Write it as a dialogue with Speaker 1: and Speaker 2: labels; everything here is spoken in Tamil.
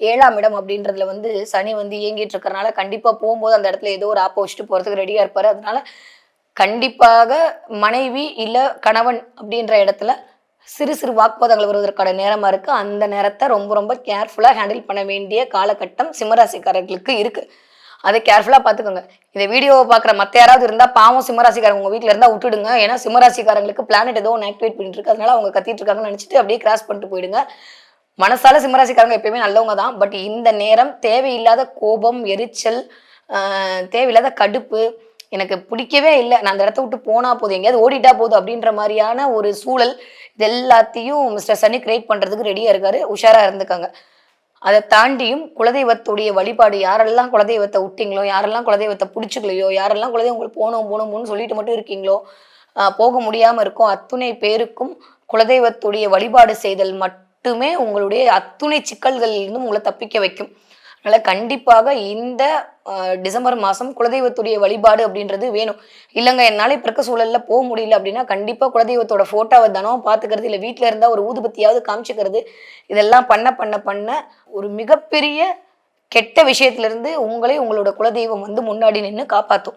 Speaker 1: 7ஆம் இடம் அப்படின்றதுல வந்து சனி வந்து இயங்கிட்டு இருக்கறனால, கண்டிப்பா போம்போது அந்த இடத்துல ஏதோ ஒரு ஆப்ப வச்சுட்டு போறதுக்கு ரெடியா இருப்பாரு. அதனால கண்டிப்பாக மனைவி இல்ல கணவன் அப்படின்ற இடத்துல சிறு சிறு வாக்குவாதங்கள் வருவதற்கான நேரமா இருக்கு. அந்த நேரத்த ரொம்ப ரொம்ப கேர்ஃபுல்லா ஹேண்டில் பண்ண வேண்டிய காலகட்டம் சிம்மராசிக்காரர்களுக்கு இருக்கு. அத கேர்ஃபுல்லா பார்த்துக்கோங்க. இந்த வீடியோவ பார்க்குற மத்த யாராவது இருந்தா பாவம் சிம்மராசிக்காரங்க உங்க வீட்ல இருந்தா விட்டுடுங்க. ஏன்னா சிம்மராசிக்காரங்களுக்கு பிளானட் ஏதோ ஒண்ணு ஆக்டிவேட் பண்ணிட்டு இருக்கு. அதனால அவங்க கத்திட்டு இருக்காங்கன்னு நெனச்சுட்டு அப்படியே கிராஸ் பண்ணிட்டு போயிடுங்க. மனசால சிம்மராசிக்காரங்க எப்பயுமே நல்லவங்க தான். பட் இந்த நேரம் தேவையில்லாத கோபம், எரிச்சல், அ தேவையில்லாத கடுப்பு, எனக்கு பிடிக்கவே இல்ல. நான் அந்த இடத்த விட்டு போனா போதும், எங்கேயாவது ஓடிட்டா போதும் அப்படின்ற மாரியான ஒரு சூழல், இது எல்லாத்தையும் மிஸ்டர் சனி கிரியேட் பண்றதுக்கு ரெடியா இருக்காரு. உஷாரா இருந்துக்கங்க. அத தாண்டியும் குலதெய்வத்துடைய வழிபாடு யாரெல்லாம் குலதெய்வத்த விட்டீங்களோ, யாரெல்லாம் குலதெய்வத்த புடிச்சுக்கலையோ, யாரெல்லாம் குலதெய்வம் உங்களுக்கு போணும், போணும், போணும்னு சொல்லிட்டு மட்டும் இருக்கீங்களோ, போக முடியாம இருக்கும் அத்துணை பேருக்கும் குலதெய்வத்துடைய வழிபாடு செய்தல் மட்டுமே உங்களுடைய அத்துணை சிக்கல்களில் இருந்தும் உங்கள தப்பிக்க வைக்கும். அதனால கண்டிப்பாக இந்த அ டிசம்பர் மாசம் குலதெய்வத்துடைய வழிபாடு அப்படின்றது வேணும். இல்லங்க என்னால இப்ப இருக்க சூழல்ல முடியல அப்படின்னா, கண்டிப்பா குலதெய்வத்தோட ஃபோட்டோவ தினம் பார்த்துக்கிறது, இல்ல வீட்ல இருந்தா ஒரு ஊதுபத்தியாவது காமிச்சுக்கிறது, இதெல்லாம் பண்ண ஒரு மிகப்பெரிய கெட்ட விஷயத்திலிருந்து உங்களை உங்களோட குலதெய்வம் வந்து முன்னாடி நின்னு காப்பாத்தும்.